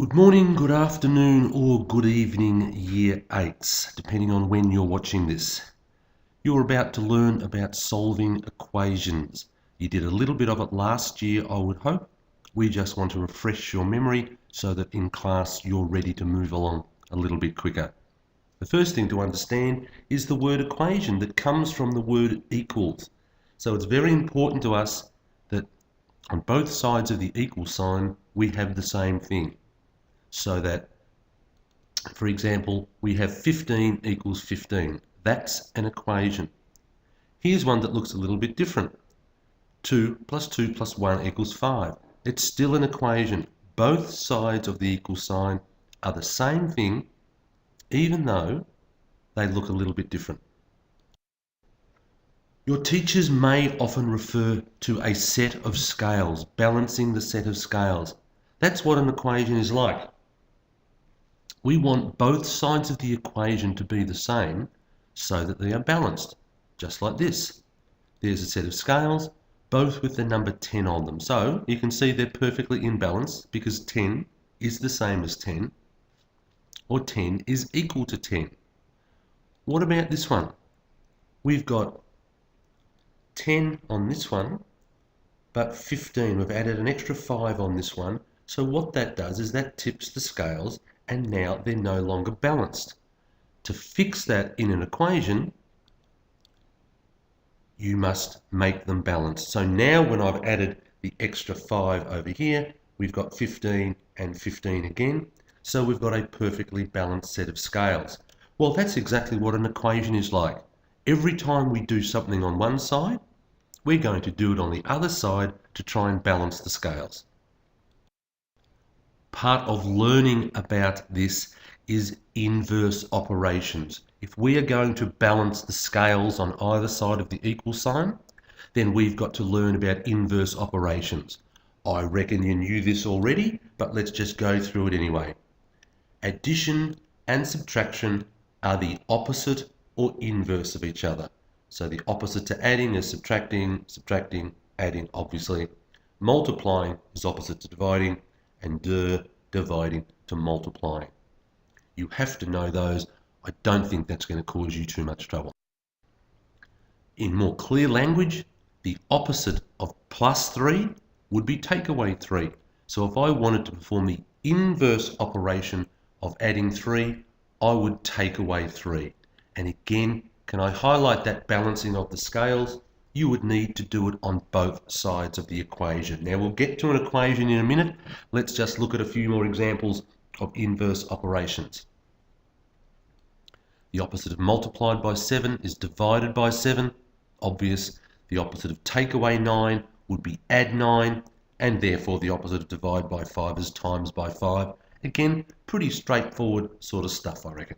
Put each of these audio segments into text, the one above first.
Good morning, good afternoon, or good evening, Year 8s, depending on when you're watching this. You're about to learn about solving equations. You did a little bit of it last year, I would hope. We just want to refresh your memory so that in class you're ready to move along a little bit quicker. The first thing to understand is the word equation that comes from the word equals. So it's very important to us that on both sides of the equal sign we have the same thing. So that, for example, we have 15 equals 15. That's an equation. Here's one that looks a little bit different. 2 plus 2 plus 1 equals 5. It's still an equation. Both sides of the equal sign are the same thing, even though they look a little bit different. Your teachers may often refer to a set of scales, balancing the set of scales. That's what an equation is like. We want both sides of the equation to be the same so that they are balanced, just like this. There's a set of scales, both with the number 10 on them. So you can see they're perfectly in balance because 10 is the same as 10, or 10 is equal to 10. What about this one? We've got 10 on this one, but 15. We've added an extra 5 on this one. So what that does is that tips the scales, and now they're no longer balanced. To fix that in an equation, you must make them balanced. So now when I've added the extra 5 over here, we've got 15 and 15 again. So we've got a perfectly balanced set of scales. Well, that's exactly what an equation is like. Every time we do something on one side, we're going to do it on the other side to try and balance the scales. Part of learning about this is inverse operations. If we are going to balance the scales on either side of the equal sign, then we've got to learn about inverse operations. I reckon you knew this already, but let's just go through it anyway. Addition and subtraction are the opposite or inverse of each other. So the opposite to adding is subtracting, subtracting, adding obviously. Multiplying is opposite to dividing, and dividing to multiplying. You have to know those. I don't think that's going to cause you too much trouble. In more clear language, the opposite of plus 3 would be take away 3. So if I wanted to perform the inverse operation of adding 3, I would take away 3. And again, can I highlight that balancing of the scales? You would need to do it on both sides of the equation. Now we'll get to an equation in a minute. Let's just look at a few more examples of inverse operations. The opposite of multiplied by 7 is divided by 7. Obvious. The opposite of take away 9 would be add 9, and therefore the opposite of divide by 5 is times by 5. Again, pretty straightforward sort of stuff, I reckon.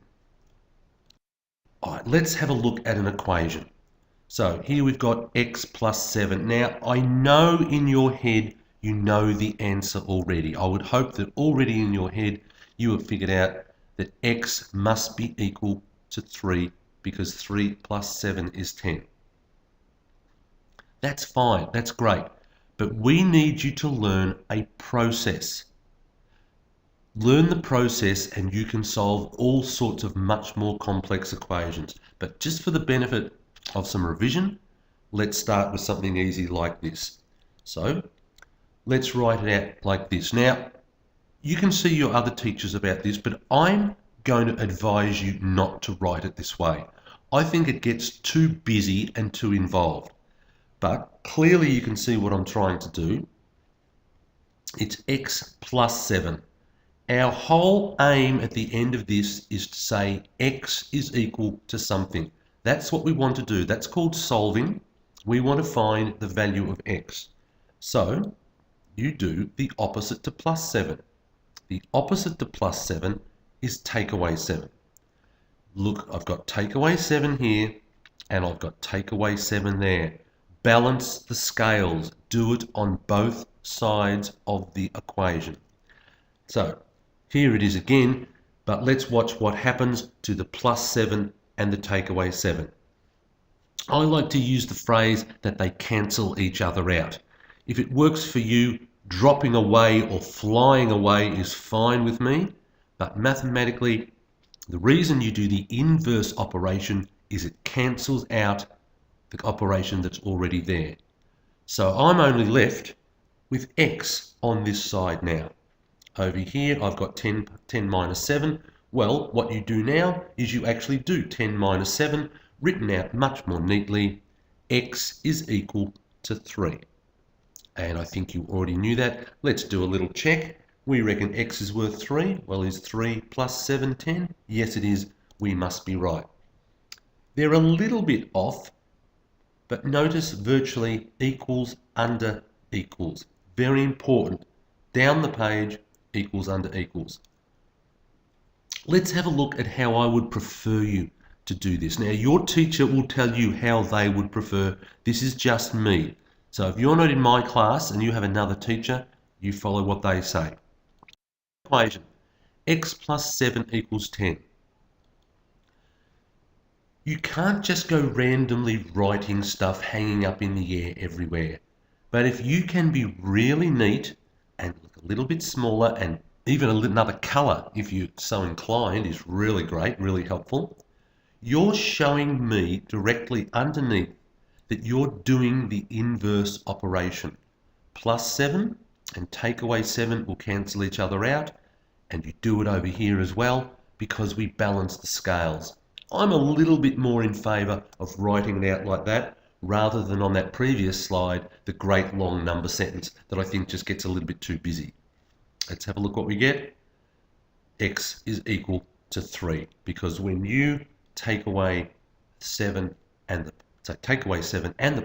Alright, let's have a look at an equation. So here we've got x plus 7. Now, I know in your head you know the answer already. I would hope that already in your head you have figured out that x must be equal to 3 because 3 plus 7 is 10. That's fine, that's great. But we need you to learn a process. Learn the process and you can solve all sorts of much more complex equations. But just for the benefit of some revision, let's start with something easy like this. So let's write it out like this. Now, you can see your other teachers about this, but I'm going to advise you not to write it this way. I think it gets too busy and too involved. But clearly you can see what I'm trying to do. It's x plus 7. Our whole aim at the end of this is to say x is equal to something. That's what we want to do. That's called solving. We want to find the value of x. So you do the opposite to plus 7. The opposite to plus 7 is take away 7. Look, I've got take away 7 here and I've got take away 7 there. Balance the scales. Do it on both sides of the equation. So here it is again, but let's watch what happens to the plus 7 and the take away 7. I like to use the phrase that they cancel each other out. If it works for you, dropping away or flying away is fine with me, but mathematically, the reason you do the inverse operation is it cancels out the operation that's already there. So I'm only left with x on this side now. Over here, I've got 10 minus 7. Well, what you do now is you actually do 10 minus 7, written out much more neatly. X is equal to 3. And I think you already knew that. Let's do a little check. We reckon x is worth 3. Well, is 3 plus 7 10? Yes, it is. We must be right. They're a little bit off, but notice virtually equals under equals. Very important. Down the page, equals under equals. Let's have a look at how I would prefer you to do this. Now, your teacher will tell you how they would prefer. This is just me. So if you're not in my class and you have another teacher, you follow what they say. Equation, x plus 7 equals 10. You can't just go randomly writing stuff hanging up in the air everywhere. But if you can be really neat and look a little bit smaller, and even another color, if you're so inclined, is really great, really helpful. You're showing me directly underneath that you're doing the inverse operation. Plus 7 and take away 7 will cancel each other out, and you do it over here as well because we balance the scales. I'm a little bit more in favor of writing it out like that rather than on that previous slide, the great long number sentence that I think just gets a little bit too busy. Let's have a look what we get. X is equal to 3, because when you take away 7 and the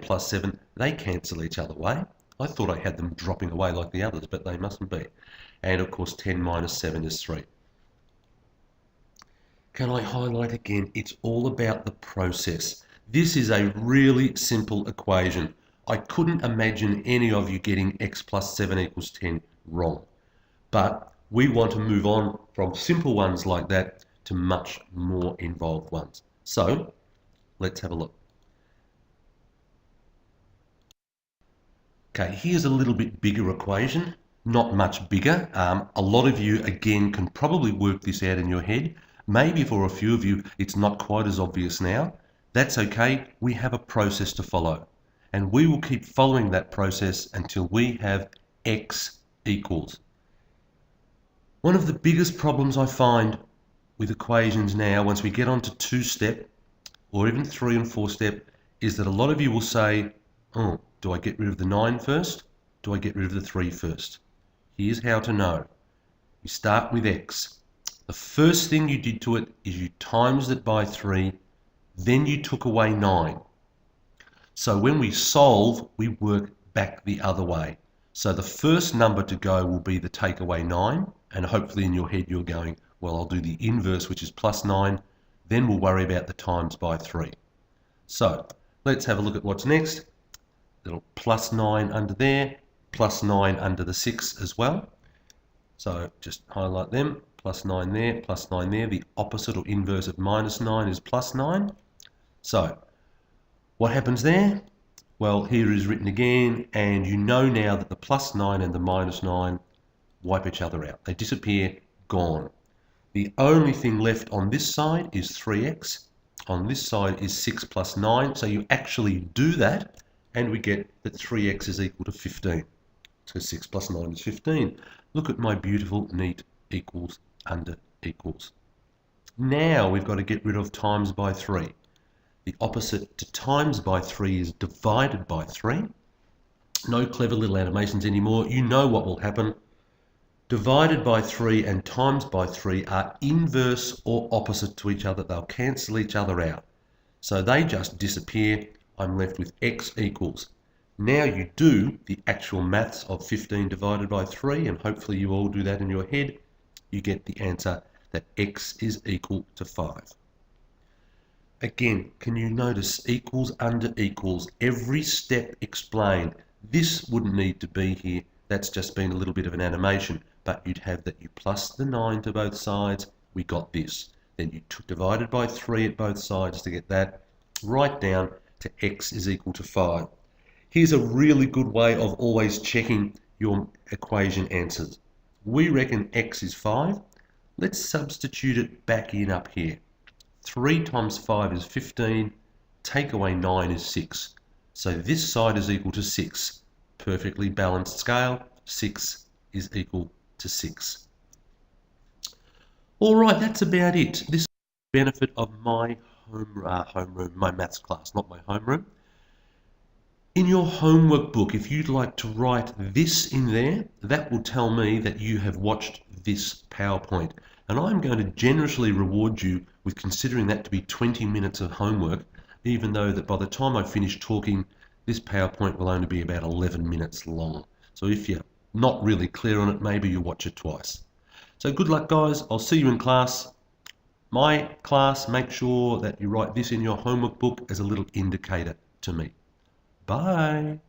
plus 7, they cancel each other away. I thought I had them dropping away like the others, but they mustn't be. And of course 10 minus 7 is 3. Can I highlight again? It's all about the process. This is a really simple equation. I couldn't imagine any of you getting x plus 7 equals 10 wrong. But we want to move on from simple ones like that to much more involved ones. So let's have a look. Okay, here's a little bit bigger equation, not much bigger. A lot of you, again, can probably work this out in your head. Maybe for a few of you, it's not quite as obvious now. That's okay. We have a process to follow, and we will keep following that process until we have x equals. One of the biggest problems I find with equations now, once we get on to 2-step or even 3 and 4-step, is that a lot of you will say, oh, do I get rid of the 9 first? Do I get rid of the 3 first? Here's how to know. You start with x. The first thing you did to it is you times it by 3, then you took away 9. So when we solve, we work back the other way. So the first number to go will be the take away 9, and hopefully in your head you're going, well, I'll do the inverse, which is plus 9, then we'll worry about the times by 3. So let's have a look at what's next. Little plus 9 under there, plus 9 under the 6 as well. So just highlight them, plus 9 there, plus 9 there. The opposite or inverse of minus 9 is plus 9. So what happens there? Well, here is written again, and you know now that the plus 9 and the minus 9 wipe each other out. They disappear, gone. The only thing left on this side is 3x. On this side is 6 plus 9. So you actually do that, and we get that 3x is equal to 15. So 6 plus 9 is 15. Look at my beautiful, neat equals under equals. Now we've got to get rid of times by 3. The opposite to times by 3 is divided by 3. No clever little animations anymore. You know what will happen. Divided by 3 and times by 3 are inverse or opposite to each other. They'll cancel each other out. So they just disappear. I'm left with x equals. Now you do the actual maths of 15 divided by 3, and hopefully you all do that in your head. You get the answer that x is equal to 5. Again, can you notice equals under equals, every step explained. This wouldn't need to be here. That's just been a little bit of an animation, but you'd have that you plus the 9 to both sides. We got this. Then you divided by 3 at both sides to get that. Right down to x is equal to 5. Here's a really good way of always checking your equation answers. We reckon x is 5. Let's substitute it back in up here. 3 times 5 is 15. Take away 9 is 6. So this side is equal to 6. Perfectly balanced scale. 6 is equal to 6. All right, that's about it. This is the benefit of my homeroom, my maths class, not my homeroom. In your homework book, if you'd like to write this in there, that will tell me that you have watched this PowerPoint. And I'm going to generously reward you with considering that to be 20 minutes of homework, even though that by the time I finish talking, this PowerPoint will only be about 11 minutes long. So if you're not really clear on it, maybe you watch it twice. So good luck, guys. I'll see you in class. My class, make sure that you write this in your homework book as a little indicator to me. Bye.